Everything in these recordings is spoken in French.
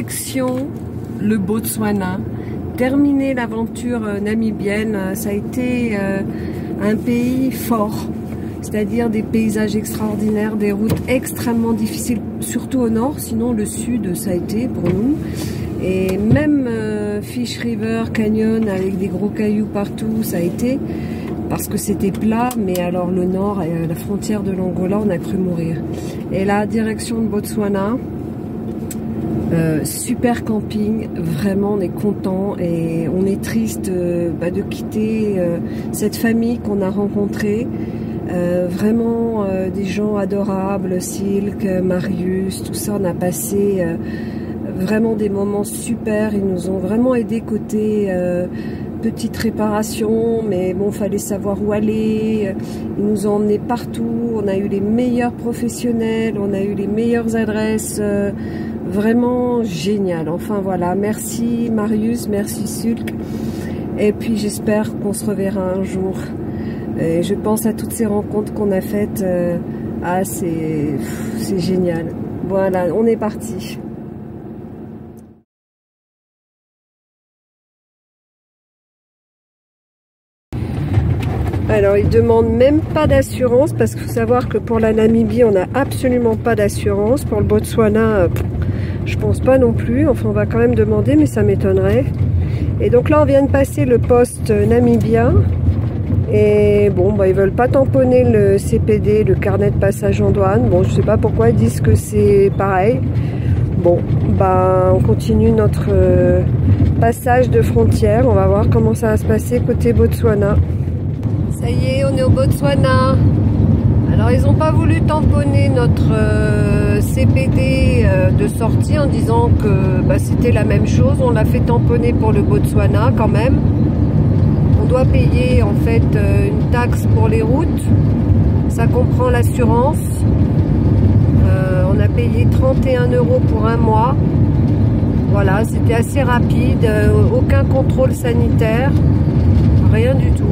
direction le Botswana. Terminer l'aventure namibienne, ça a été un pays fort, c'est-à-dire des paysages extraordinaires, des routes extrêmement difficiles, surtout au nord, sinon le sud ça a été pour nous. Et même Fish River Canyon avec des gros cailloux partout, ça a été, parce que c'était plat, mais alors le nord, la frontière de l'Angola, on a cru mourir. Et là, direction de Botswana, super camping, vraiment on est content et on est triste de quitter cette famille qu'on a rencontrée. Vraiment des gens adorables, Silk, Marius, tout ça, on a passé vraiment des moments super. Ils nous ont vraiment aidés côté petite réparation, mais bon, fallait savoir où aller. Ils nous ont emmenés partout, on a eu les meilleurs professionnels, on a eu les meilleures adresses, vraiment génial. Enfin voilà, merci Marius, merci Silk, et puis j'espère qu'on se reverra un jour. Et je pense à toutes ces rencontres qu'on a faites, c'est génial. Voilà, on est parti. Alors, ils demandent même pas d'assurance, parce qu'il faut savoir que pour la Namibie, on n'a absolument pas d'assurance. Pour le Botswana, je pense pas non plus. Enfin, on va quand même demander, mais ça m'étonnerait. Et donc là, on vient de passer le poste namibien. Et bon, ils veulent pas tamponner le CPD, le carnet de passage en douane. Bon, je sais pas pourquoi ils disent que c'est pareil. Bon, on continue notre passage de frontière. On va voir comment ça va se passer côté Botswana. Ça y est, on est au Botswana. Alors, ils n'ont pas voulu tamponner notre CPD de sortie en disant que c'était la même chose. On l'a fait tamponner pour le Botswana quand même. On doit payer en fait une taxe pour les routes. Ça comprend l'assurance. On a payé 31 € pour un mois. Voilà, c'était assez rapide. Aucun contrôle sanitaire. Rien du tout.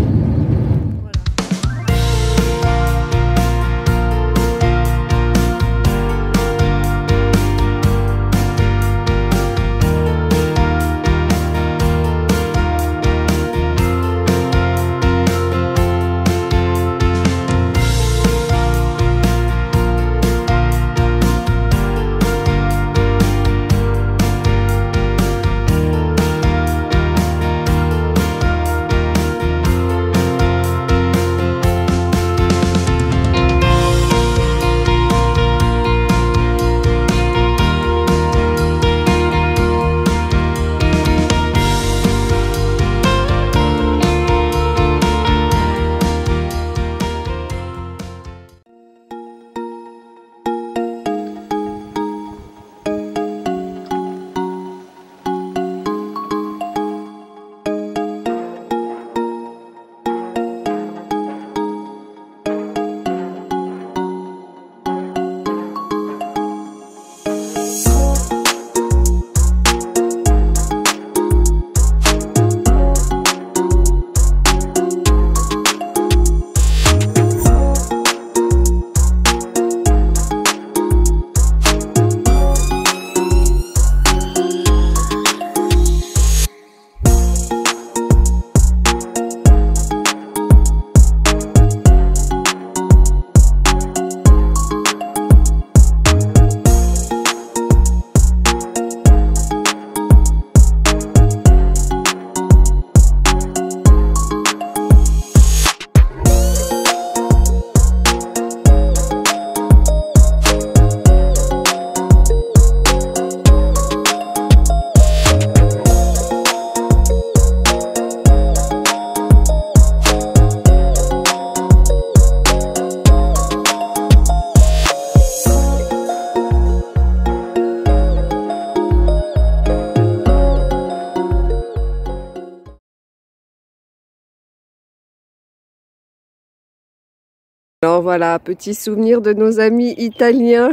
Alors voilà, petit souvenir de nos amis italiens.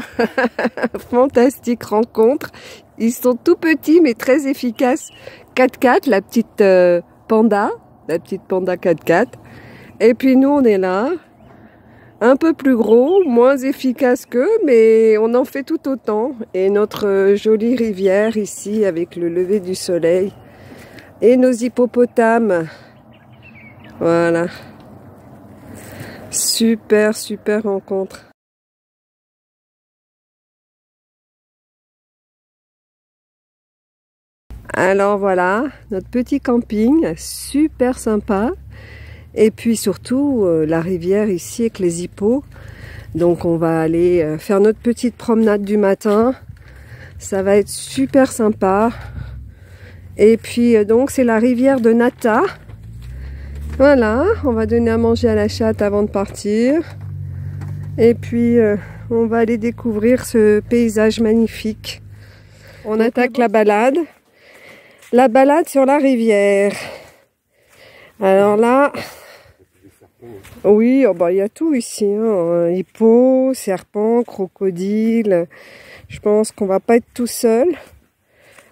Fantastique rencontre. Ils sont tout petits mais très efficaces. 4x4, la petite Panda 4x4. Et puis nous on est là. Un peu plus gros, moins efficace qu'eux, mais on en fait tout autant. Et notre jolie rivière ici avec le lever du soleil. Et nos hippopotames. Voilà. Super, super rencontre. Alors voilà, notre petit camping, super sympa. Et puis surtout, la rivière ici avec les hippos. Donc on va aller faire notre petite promenade du matin. Ça va être super sympa. Et puis donc c'est la rivière de Nata. Voilà, on va donner à manger à la chatte avant de partir. Et puis on va aller découvrir ce paysage magnifique. On attaque la balade. La balade sur la rivière. Alors là, oui, oh bah, y a tout ici. Hein. Hippo, serpent, crocodile. Je pense qu'on va pas être tout seul.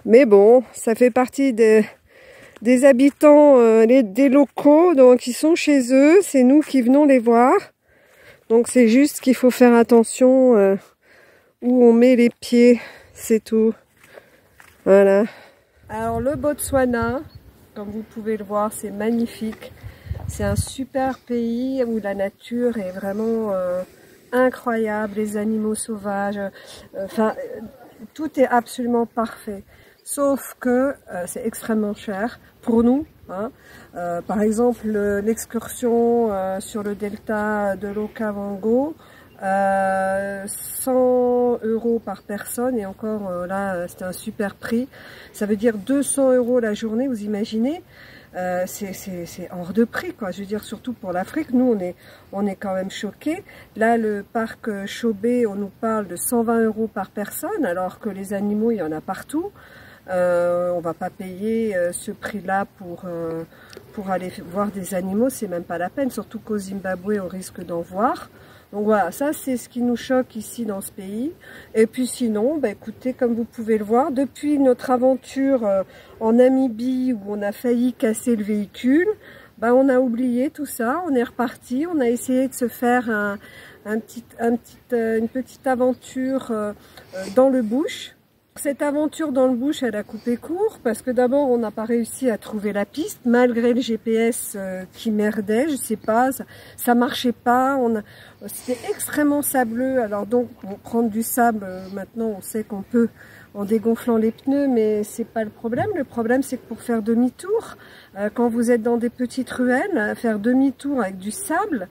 Mais bon, ça fait partie des habitants, des locaux, donc ils sont chez eux. C'est nous qui venons les voir. Donc c'est juste qu'il faut faire attention où on met les pieds. C'est tout. Voilà. Alors le Botswana, comme vous pouvez le voir, c'est magnifique. C'est un super pays où la nature est vraiment incroyable, les animaux sauvages, tout est absolument parfait. Sauf que c'est extrêmement cher pour nous. Hein. Par exemple, l'excursion sur le delta de l'Okavango, 100 € par personne, et encore là c'était un super prix. Ça veut dire 200 € la journée, vous imaginez. C'est hors de prix, quoi. Je veux dire, surtout pour l'Afrique, nous on est quand même choqués. Là, le parc Chobe, on nous parle de 120 € par personne, alors que les animaux, il y en a partout. On va pas payer ce prix-là pour aller voir des animaux, c'est même pas la peine, surtout qu'au Zimbabwe, on risque d'en voir. Donc voilà, ça c'est ce qui nous choque ici dans ce pays. Et puis sinon, bah écoutez, comme vous pouvez le voir, depuis notre aventure en Namibie où on a failli casser le véhicule, bah on a oublié tout ça, on est reparti, on a essayé de se faire une petite aventure dans le bush. Cette aventure dans le bush, elle a coupé court parce que d'abord on n'a pas réussi à trouver la piste malgré le GPS qui merdait, je sais pas, ça marchait pas, c'était extrêmement sableux. Alors donc pour prendre du sable, maintenant on sait qu'on peut en dégonflant les pneus, mais c'est pas le problème. Le problème c'est que pour faire demi-tour, quand vous êtes dans des petites ruelles, faire demi-tour avec du sable,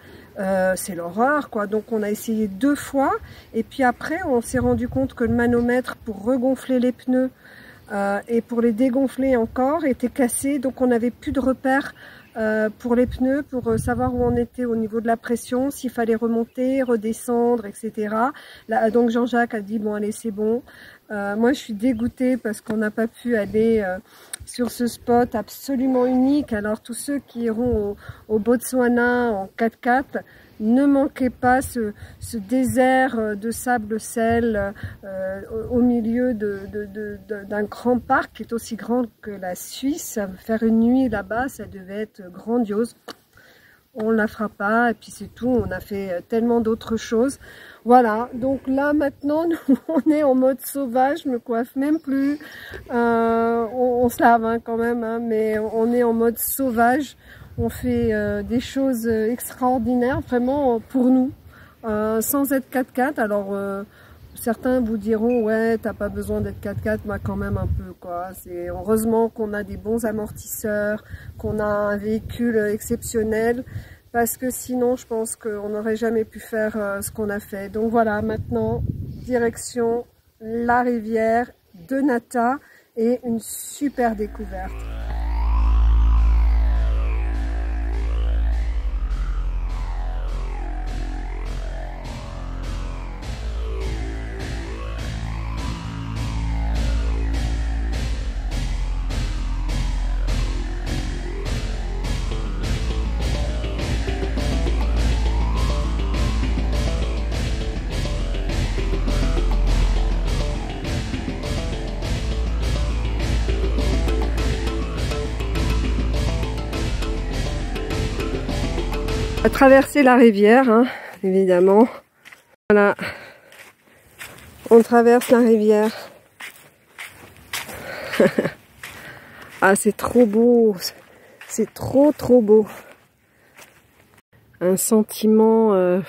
c'est l'horreur, quoi. Donc on a essayé 2 fois et puis après on s'est rendu compte que le manomètre pour regonfler les pneus et pour les dégonfler encore était cassé, donc on n'avait plus de repères pour les pneus, pour savoir où on était au niveau de la pression, s'il fallait remonter, redescendre, etc. Là, donc Jean-Jacques a dit bon allez c'est bon. Moi je suis dégoûtée parce qu'on n'a pas pu aller sur ce spot absolument unique. Alors tous ceux qui iront au Botswana en 4x4, ne manquez pas ce désert de sable-sel au milieu d'un grand parc qui est aussi grand que la Suisse. Faire une nuit là-bas, ça devait être grandiose. On ne la fera pas et puis c'est tout, on a fait tellement d'autres choses. Voilà, donc là maintenant nous, on est en mode sauvage, je me coiffe même plus, on se lave hein, quand même, hein, mais on est en mode sauvage, on fait des choses extraordinaires vraiment pour nous, sans être 4x4. Alors certains vous diront ouais t'as pas besoin d'être 4x4, moi quand même un peu quoi. C'est heureusement qu'on a des bons amortisseurs, qu'on a un véhicule exceptionnel, parce que sinon je pense qu'on n'aurait jamais pu faire ce qu'on a fait. Donc voilà, maintenant direction la rivière de Nata et une super découverte. À traverser la rivière, hein. évidemment. Voilà, on traverse la rivière. Ah, c'est trop beau, c'est trop beau. Un sentiment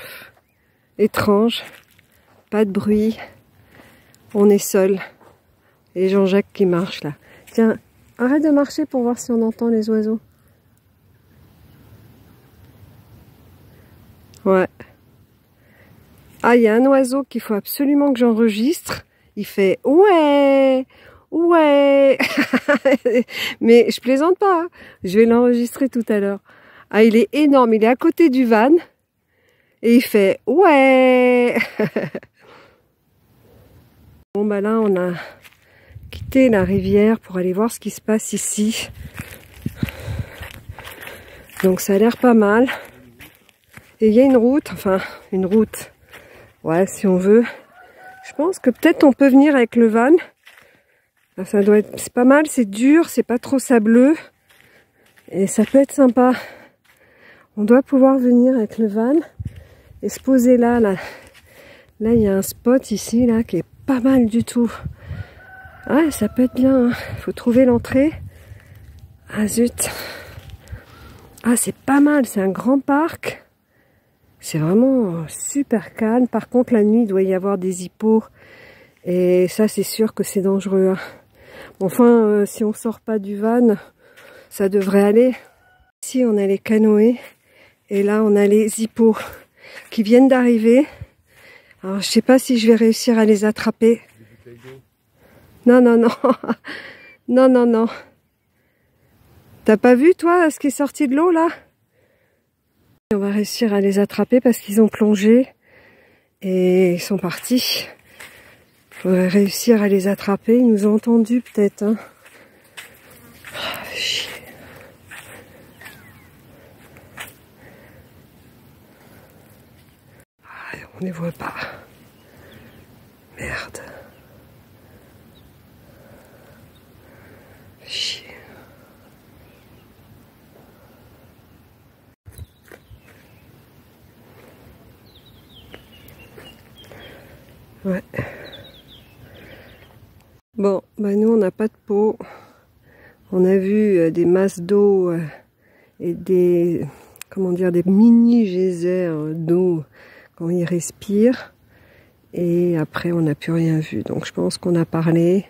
étrange, pas de bruit, on est seul. Et Jean-Jacques qui marche là. Tiens, arrête de marcher pour voir si on entend les oiseaux. Ouais. Ah, il y a un oiseau qu'il faut absolument que j'enregistre. Il fait « Ouais, ouais !» Mais je plaisante pas. Hein. Je vais l'enregistrer tout à l'heure. Ah, il est énorme. Il est à côté du van. Et il fait « Ouais !» Bon, bah là, on a quitté la rivière pour aller voir ce qui se passe ici. Donc, ça a l'air pas mal. Et il y a une route. Enfin, une route. Ouais, si on veut. Je pense que peut-être on peut venir avec le van. Ça doit être, c'est pas mal, c'est dur, c'est pas trop sableux. Et ça peut être sympa. On doit pouvoir venir avec le van et se poser là. Là, il y a un spot ici, là, qui est pas mal du tout. Ouais, ça peut être bien. Hein. Faut trouver l'entrée. Ah zut. Ah, c'est pas mal, c'est un grand parc. C'est vraiment super calme. Par contre, la nuit, il doit y avoir des hippos. Et ça, c'est sûr que c'est dangereux. Hein. Enfin, si on sort pas du van, ça devrait aller. Ici, on a les canoës. Et là, on a les hippos qui viennent d'arriver. Alors, je sais pas si je vais réussir à les attraper. Non, non, non. Non, non, non. T'as pas vu, toi, ce qui est sorti de l'eau, là? On va réussir à les attraper parce qu'ils ont plongé et ils sont partis. Il faudrait réussir à les attraper. Ils nous ont entendus peut-être. Hein. Ah, chier. Ah, on les voit pas. Merde. Chier. Ouais. Bon, bah nous on n'a pas de peau. On a vu des masses d'eau et des, comment dire, des mini geysers d'eau quand ils respirent. Et après on n'a plus rien vu. Donc je pense qu'on a parlé.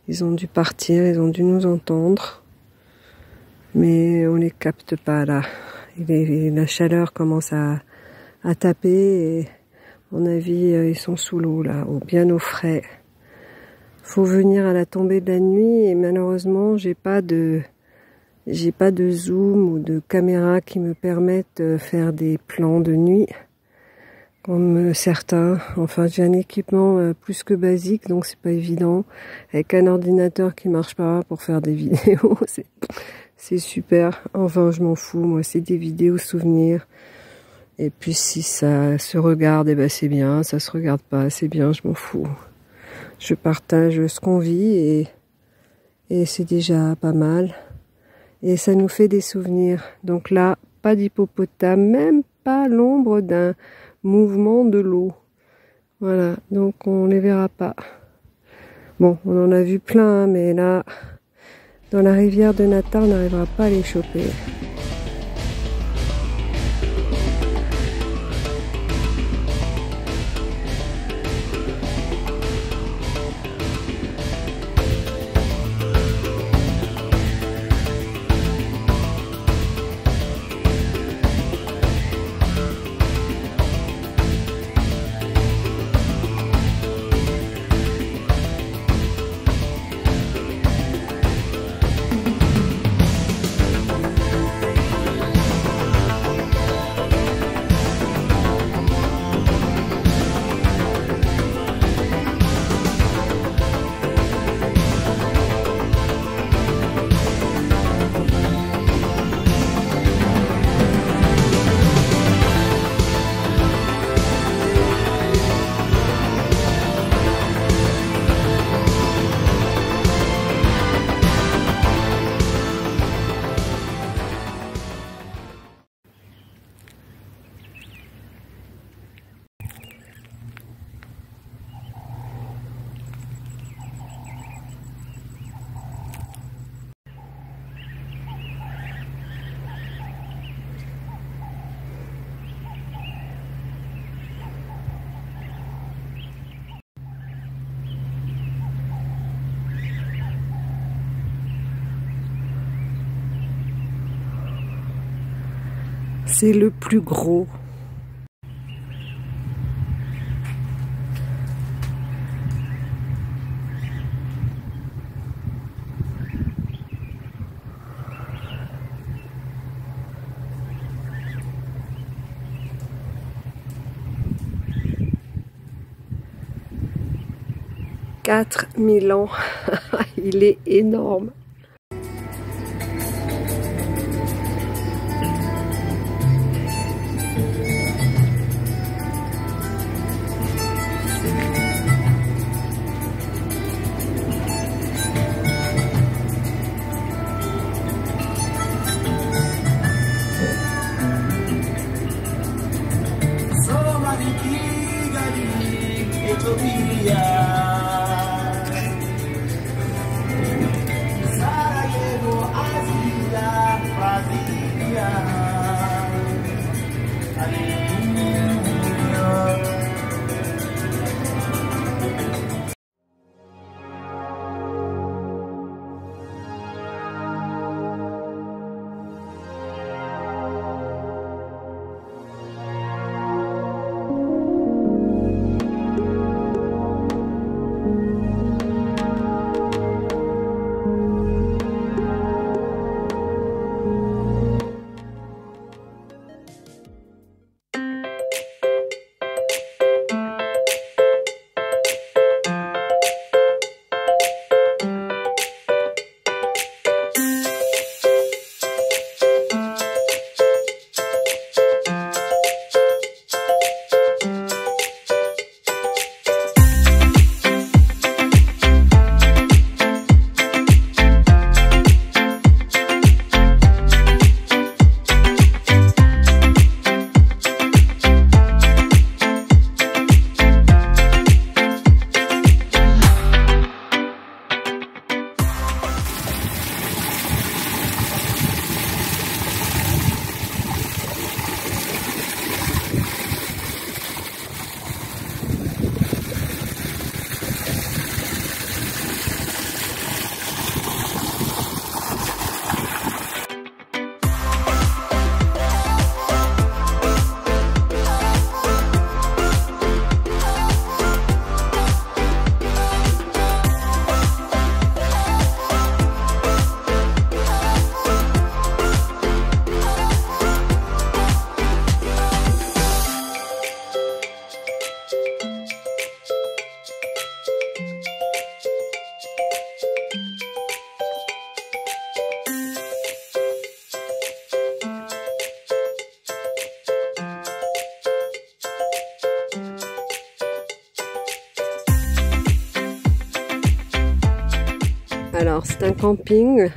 Ils ont dû partir, ils ont dû nous entendre. Mais on les capte pas là. La chaleur commence à taper et à mon avis, ils sont sous l'eau là, bien au frais. Faut venir à la tombée de la nuit et malheureusement, j'ai pas de zoom ou de caméra qui me permettent de faire des plans de nuit comme certains. Enfin, j'ai un équipement plus que basique, donc c'est pas évident. Avec un ordinateur qui marche pas pour faire des vidéos, c'est super. Enfin, je m'en fous, moi, c'est des vidéos souvenirs. Et puis si ça se regarde, eh ben c'est bien. Ça se regarde pas, c'est bien, je m'en fous. Je partage ce qu'on vit et c'est déjà pas mal. Et ça nous fait des souvenirs. Donc là, pas d'hippopotame, même pas l'ombre d'un mouvement de l'eau. Voilà, donc on les verra pas. Bon, on en a vu plein, mais là, dans la rivière de Nata, on n'arrivera pas à les choper. C'est le plus gros. « 4000 ans ». Il est énorme. Alors c'est un camping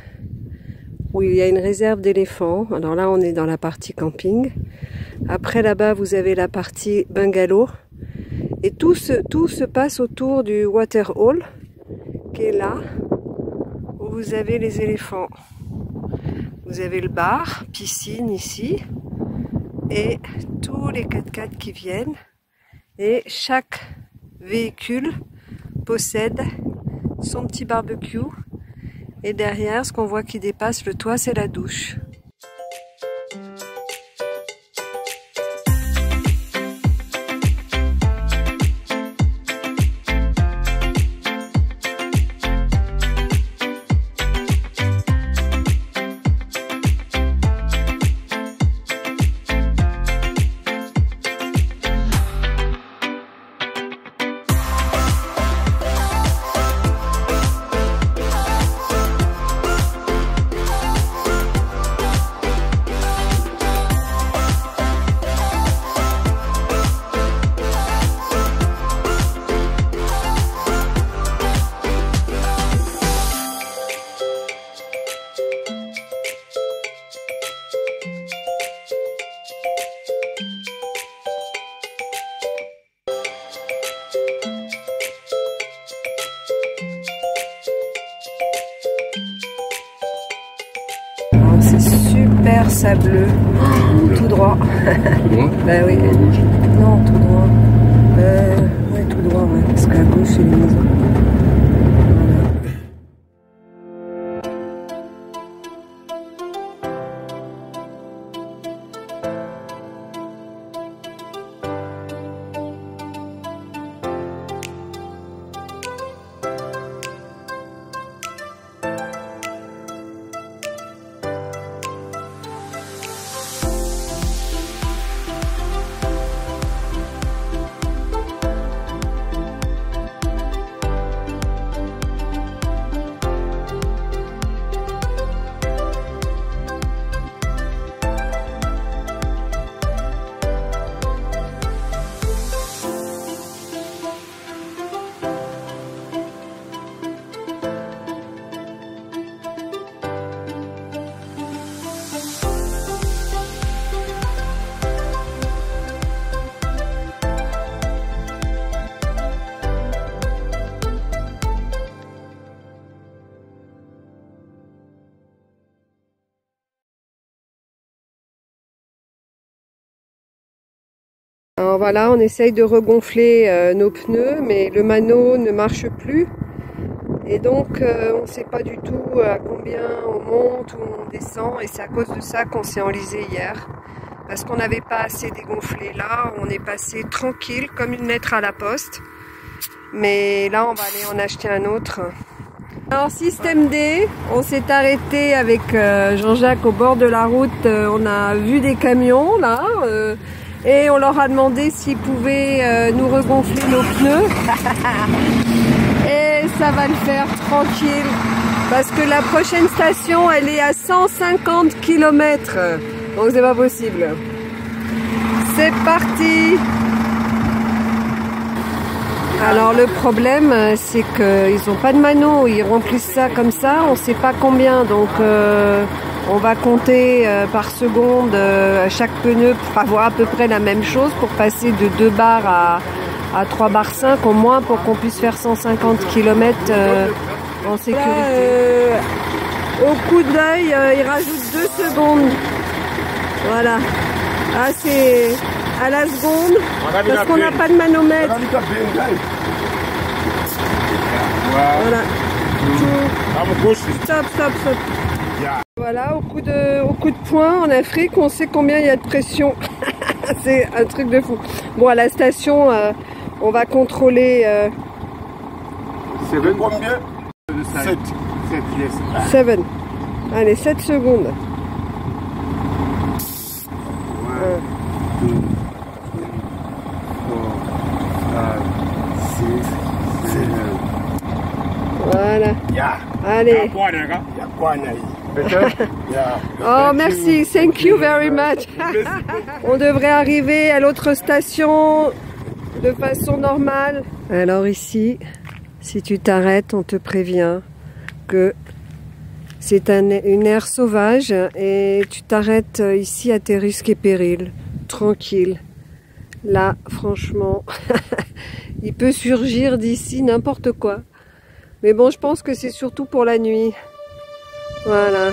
où il y a une réserve d'éléphants. Alors là on est dans la partie camping. Après là-bas vous avez la partie bungalow. Et tout se passe autour du water hole qui est là où vous avez les éléphants. Vous avez le bar, piscine ici et tous les 4x4 qui viennent. Et chaque véhicule possède son petit barbecue. Et derrière, ce qu'on voit qui dépasse le toit, c'est la douche. C'est super sableux, tout droit. Tout droit? Bah oui. Non, tout droit. Ouais, tout droit, ouais, parce qu'à gauche, c'est les maisons. Voilà. Alors voilà, on essaye de regonfler nos pneus, mais le mano ne marche plus. Et donc, on ne sait pas du tout à combien on monte ou on descend. Et c'est à cause de ça qu'on s'est enlisé hier. Parce qu'on n'avait pas assez dégonflé. Là, on est passé tranquille, comme une lettre à la poste. Mais là, on va aller en acheter un autre. Alors, système D, on s'est arrêté avec Jean-Jacques au bord de la route. On a vu des camions, là. Et on leur a demandé s'ils pouvaient nous regonfler nos pneus. Et ça va le faire tranquille. Parce que la prochaine station, elle est à 150 km. Donc c'est pas possible. C'est parti! Alors le problème, c'est qu'ils n'ont pas de mano. Ils remplissent ça comme ça, on ne sait pas combien. Donc on va compter par seconde à chaque pneu pour avoir à peu près la même chose, pour passer de 2 bars à 3 bars 5 au moins, pour qu'on puisse faire 150 km en sécurité. Là, au coup d'œil, il rajoute 2 secondes. Voilà. Ah, c'est à la seconde, parce qu'on n'a pas de manomètre. Voilà. Stop, stop, stop. Voilà, au coup de poing en Afrique, on sait combien il y a de pression. C'est un truc de fou. Bon, à la station, on va contrôler... C'est combien? 7. 7. Allez, 7 secondes. 1, 2, 3, 4, 5, 6, 7. Voilà. Allez. Oh, merci. Thank you very much. On devrait arriver à l'autre station de façon normale. Alors ici, si tu t'arrêtes, on te prévient que c'est une aire sauvage et tu t'arrêtes ici à tes risques et périls. Tranquille. Là, franchement, il peut surgir d'ici n'importe quoi. Mais bon, je pense que c'est surtout pour la nuit. Voilà.